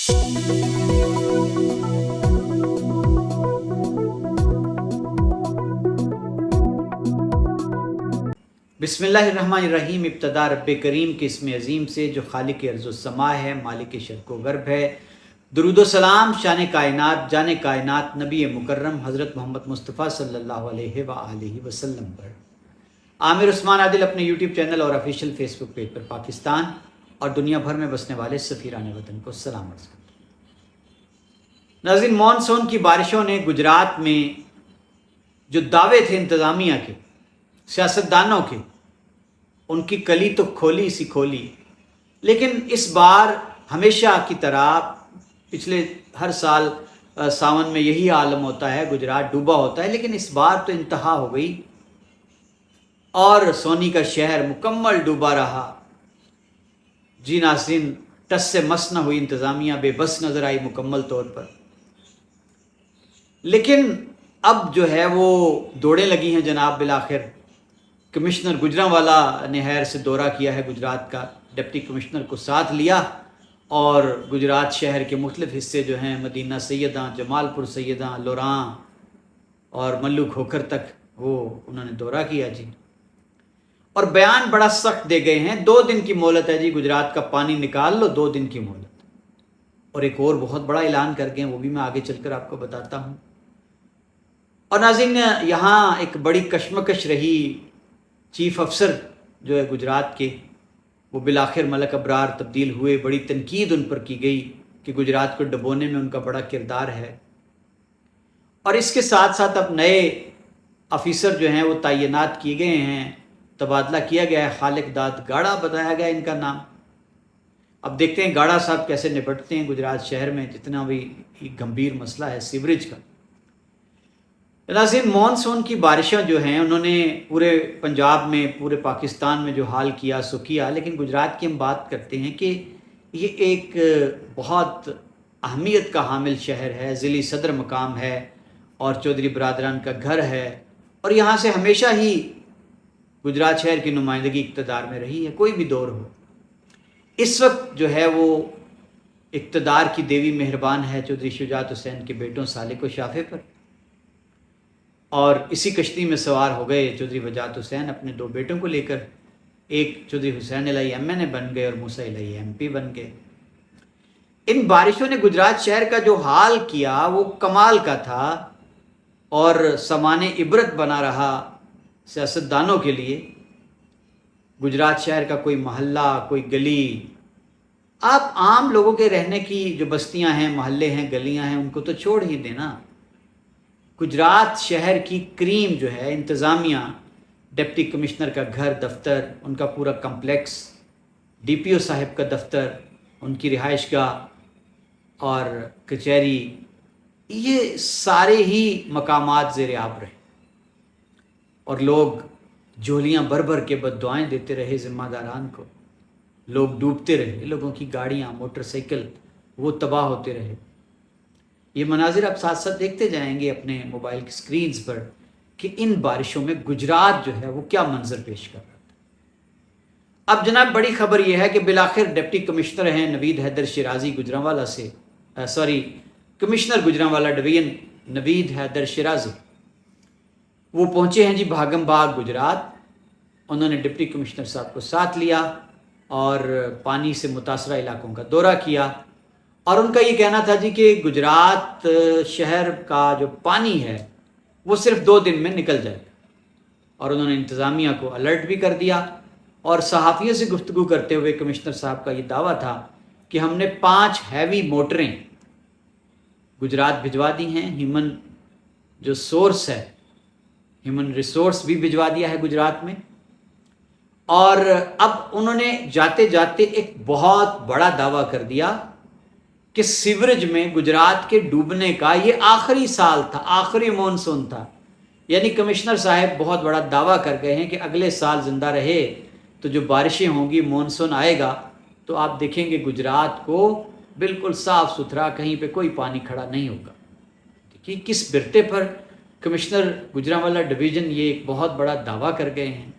बिस्मिल्लाहिर्रहमानिर्रहीम। इब्तदा रब्बे करीम के इसम अज़ीम से जो खालिक अर्ज़ व समा है, मालिक शर्क़ व गर्ब है। दुरूद व सलाम शान कायनात जान कायनात नबी मुकर्रम हज़रत मोहम्मद मुस्तफ़ा सल्लल्लाहु अलैहि व आलिहि वसल्लम पर। आमिर उस्मान आदिल अपने यूट्यूब चैनल और ऑफिशियल फेसबुक पेज पर पाकिस्तान और दुनिया भर में बसने वाले सफ़ीरान वतन को सलाम अर्ज़ करता हूँ। नाज़रीन, मानसून की बारिशों ने गुजरात में जो दावे थे इंतज़ामिया के, सियासतदानों के, उनकी कली तो खोली सी खोली। लेकिन इस बार हमेशा की तरह पिछले हर साल सावन में यही आलम होता है, गुजरात डूबा होता है, लेकिन इस बार तो इंतहा हो गई और सोनी का शहर मुकम्मल डूबा रहा। जी नाज़रीन, टस से मस न हुई इंतज़ामिया, बेबस नज़र आई मुकम्मल तौर पर। लेकिन अब जो है वो दौड़ें लगी हैं जनाब। बिलाखिर कमिश्नर गुजरांवाला ने खैर से दौरा किया है गुजरात का, डिप्टी कमिश्नर को साथ लिया और गुजरात शहर के मुख्तलिफ हिस्से जो हैं, मदीना सैयदा, जमालपुर सैयदा, लोरां और मल्लू खोखर तक, वो उन्होंने दौरा किया जी। और बयान बड़ा सख्त दे गए हैं। 2 दिन की मोहलत है जी, गुजरात का पानी निकाल लो, 2 दिन की मोहलत। और एक और बहुत बड़ा ऐलान कर गए हैं, वो भी मैं आगे चलकर आपको बताता हूँ। और नाज़रीन, यहाँ एक बड़ी कशमकश रही। चीफ अफसर जो है गुजरात के, वो बिलाखिर मलक अबरार तब्दील हुए। बड़ी तनकीद उन पर की गई कि गुजरात को डुबोने में उनका बड़ा किरदार है। और इसके साथ साथ अब नए ऑफिसर जो हैं वो तैनात किए गए हैं, तबादला किया गया है। खालिक दाद गाड़ा बताया गया इनका नाम। अब देखते हैं गाड़ा साहब कैसे निपटते हैं गुजरात शहर में जितना भी गंभीर मसला है सीवरेज का। नाज़रीन, मानसून की बारिशें जो हैं उन्होंने पूरे पंजाब में, पूरे पाकिस्तान में जो हाल किया सो किया। लेकिन गुजरात की हम बात करते हैं कि ये एक बहुत अहमियत का हामिल शहर है, ज़िली सदर मकाम है और चौधरी बरादरान का घर है। और यहाँ से हमेशा ही गुजरात शहर की नुमाइंदगी इक़्तिदार में रही है, कोई भी दौर हो। इस वक्त जो है वो इक़्तिदार की देवी मेहरबान है चौधरी शुजात हुसैन के बेटों सालिक व शाफे पर। और इसी कश्ती में सवार हो गए चौधरी वजात हुसैन अपने 2 बेटों को लेकर। एक चौधरी हुसैन इलाही MNA बन गए और मूसा इलाही MP बन गए। इन बारिशों ने गुजरात शहर का जो हाल किया वो कमाल का था और समाने इबरत बना रहा सियासतदानों के लिए। गुजरात शहर का कोई मोहल्ला, कोई गली, आप आम लोगों के रहने की जो बस्तियां हैं, मोहल्ले हैं, गलियां हैं, उनको तो छोड़ ही देना। गुजरात शहर की क्रीम जो है इंतज़ामिया, डिप्टी कमिश्नर का घर, दफ्तर, उनका पूरा कम्प्लेक्स, DPO साहब का दफ्तर, उनकी रिहाइशगाह और कचहरी, ये सारे ही मकामात ज़ेर आब रहे। और लोग झोलियाँ भर भर के बद्दुआएं देते रहे ज़िम्मेदारान को। लोग डूबते रहे, लोगों की गाड़ियाँ, मोटरसाइकिल वो तबाह होते रहे। ये मनाजिर आप साथ साथ देखते जाएंगे अपने मोबाइल की स्क्रीन्स पर कि इन बारिशों में गुजरात जो है वो क्या मंजर पेश कर रहा था। अब जनाब बड़ी खबर ये है कि बिलाखिर डिप्टी कमिश्नर हैं नवीद हैदर शिराजी गुजरांवाला से, कमिश्नर गुजरांवाला डिवीजन नवीद हैदर शिराजी, वो पहुँचे हैं जी भागम बाग गुजरात। उन्होंने डिप्टी कमिश्नर साहब को साथ लिया और पानी से मुतासरा इलाकों का दौरा किया। और उनका ये कहना था जी कि गुजरात शहर का जो पानी है वो सिर्फ 2 दिन में निकल जाएगा। और उन्होंने इंतज़ामिया को अलर्ट भी कर दिया। और सहाफ़ियों से गुफ्तगू करते हुए कमिश्नर साहब का ये दावा था कि हमने 5 हैवी मोटरें गुजरात भिजवा दी हैं। ह्यूमन जो सोर्स है, ह्यूमन रिसोर्स भी भिजवा दिया है गुजरात में। और अब उन्होंने जाते जाते एक बहुत बड़ा दावा कर दिया कि सीवरेज में गुजरात के डूबने का ये आखिरी साल था, आखिरी मानसून था। यानी कमिश्नर साहब बहुत बड़ा दावा कर गए हैं कि अगले साल ज़िंदा रहे तो जो बारिशें होंगी, मानसून आएगा तो आप देखेंगे गुजरात को बिल्कुल साफ़ सुथरा, कहीं पे कोई पानी खड़ा नहीं होगा। देखिए किस बिरते पर कमिश्नर गुजरांवाला डिवीज़न ये एक बहुत बड़ा दावा कर गए हैं।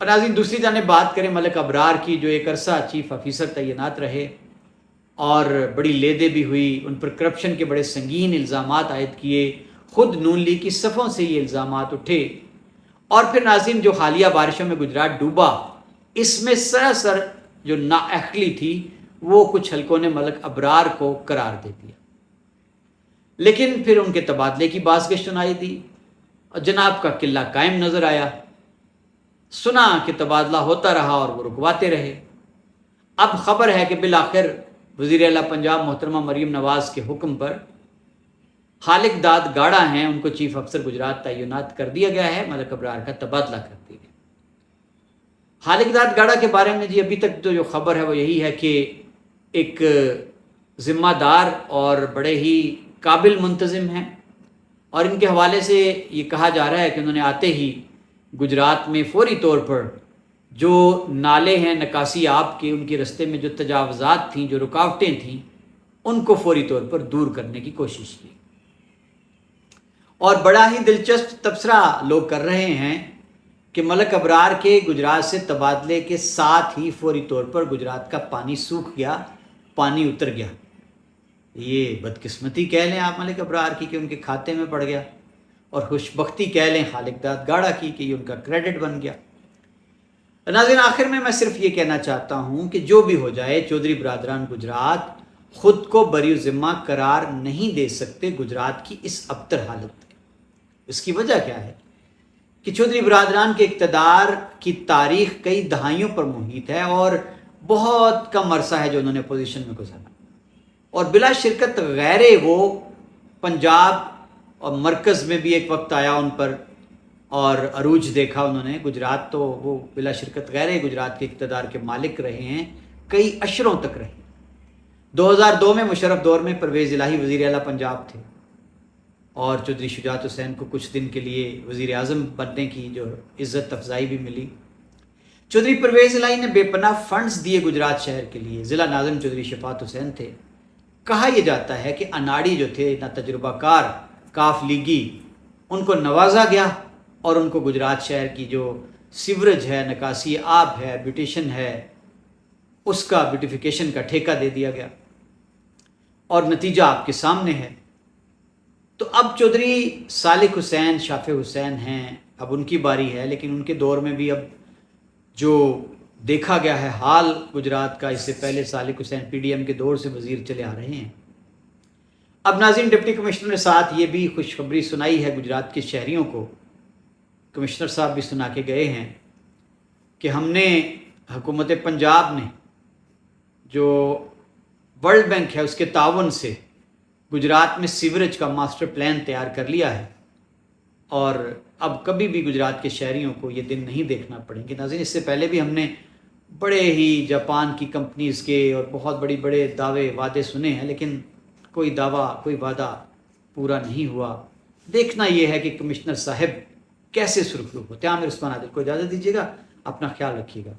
और नाज़रीन, दूसरी जानिब बात करें मलिक अबरार की, जो एक अरसा चीफ ऑफिसर तैनात रहे اور بڑی لیدے بھی ہوئی، ان پر کرپشن کے بڑے سنگین الزامات عائد کیے، خود نون لیگ کی صفوں سے یہ الزامات اٹھے، اور پھر ناظرین جو حالیہ بارشوں میں گجرات ڈوبا، اس میں سراسر جو نااہلی تھی وہ کچھ حلقوں نے ملک ابرار کو قرار دے دیا، لیکن پھر ان کے تبادلے کی بازگشت سنائی دی اور جناب کا قلعہ قائم نظر آیا، سنا کہ تبادلہ ہوتا رہا اور وہ رکواتے رہے۔ اب خبر ہے کہ بالآخر وزیر اعلیٰ پنجاب محترمہ مریم نواز کے حکم پر خالق داد گاڑا ہیں، ان کو چیف افسر گجرات تعینات کر دیا گیا ہے، ملک ابرار کا تبادلہ کر دیا گیا۔ خالق داد گاڑا کے بارے میں ابھی تک تو جو خبر ہے وہ یہی ہے کہ ایک ذمہ دار اور بڑے ہی قابل منتظم ہیں، اور ان کے حوالے سے یہ کہا جا رہا ہے کہ انہوں نے آتے ہی گجرات میں فوری طور پر جو نالے ہیں نکاسی آب کے، ان کے رستے میں جو تجاوزات تھیں، جو رکاوٹیں تھیں، ان کو فوری طور پر دور کرنے کی کوشش کی، اور بڑا ہی دلچسپ تبصرہ لوگ کر رہے ہیں کہ ملک ابرار کے گجرات سے تبادلے کے ساتھ ہی فوری طور پر گجرات کا پانی سوکھ گیا، پانی اتر گیا۔ یہ بدقسمتی کہہ لیں آپ ملک ابرار کی کہ ان کے کھاتے میں پڑ گیا، اور خوش بختی کہہ لیں خالق داد گاڑا کی کہ یہ ان کا کریڈٹ بن گیا۔ ناظرین آخر میں سرف یہ کہنا چاہتا ہوں کہ جو بھی ہو جائے، چودھری برادران گجرات خود کو بری ذمہ قرار نہیں دے سکتے گجرات کی اس ابتر حالت میں۔ اس کی وجہ کیا ہے کہ چودھری برادران کے اقتدار کی تاریخ کئی دہائیوں پر محیط ہے، اور بہت کم عرصہ ہے جو انہوں نے اپوزیشن میں گزارا، اور بلا شرکت غیر وہ پنجاب اور مرکز میں بھی ایک وقت آیا ان پر اور عروج دیکھا انہوں نے، گجرات تو وہ بلا شرکت غیر گجرات کے اقتدار کے مالک رہے ہیں، کئی اشروں تک رہے۔ 2002 میں مشرف دور میں پرویز الہی وزیر اعلیٰ پنجاب تھے، اور چودھری شجاعت حسین کو کچھ دن کے لیے وزیر اعظم بننے کی جو عزت افزائی بھی ملی۔ چودھری پرویز الہی نے بے پناہ فنڈز دیے گجرات شہر کے لیے، ضلع ناظم چودھری شفاعت حسین تھے۔ کہا یہ جاتا ہے کہ اناڑی جو تھے نا تجربہ کار کاف لیگی، ان کو نوازا گیا، اور ان کو گجرات شہر کی جو سیوریج ہے، نکاسی آب ہے، بیوٹیشن ہے، اس کا بیوٹیفیکیشن کا ٹھیکہ دے دیا گیا، اور نتیجہ آپ کے سامنے ہے۔ تو اب چودھری صالح حسین شافع حسین ہیں، اب ان کی باری ہے، لیکن ان کے دور میں بھی اب جو دیکھا گیا ہے حال گجرات کا، اس سے پہلے صالح حسین پی ڈی ایم کے دور سے وزیر چلے آ رہے ہیں۔ اب ناظرین ڈپٹی کمشنر نے ساتھ یہ بھی خوشخبری سنائی ہے گجرات کے شہریوں کو، کمشنر صاحب بھی سنا کے گئے ہیں کہ ہم نے حکومت پنجاب نے جو ورلڈ بینک ہے اس کے تعاون سے گجرات میں سیوریج کا ماسٹر پلان تیار کر لیا ہے، اور اب کبھی بھی گجرات کے شہریوں کو یہ دن نہیں دیکھنا پڑیں گے۔ ناظرین اس سے پہلے بھی ہم نے بڑے ہی جاپان کی کمپنیز کے اور بہت بڑے دعوے وعدے سنے ہیں، لیکن کوئی دعویٰ کوئی وعدہ پورا نہیں ہوا۔ دیکھنا یہ ہے کہ کمشنر صاحب کیسے سرخرو ہوتے ہیں۔ عامر عثمان عادل کو اجازت دیجیے گا، اپنا خیال رکھیے گا۔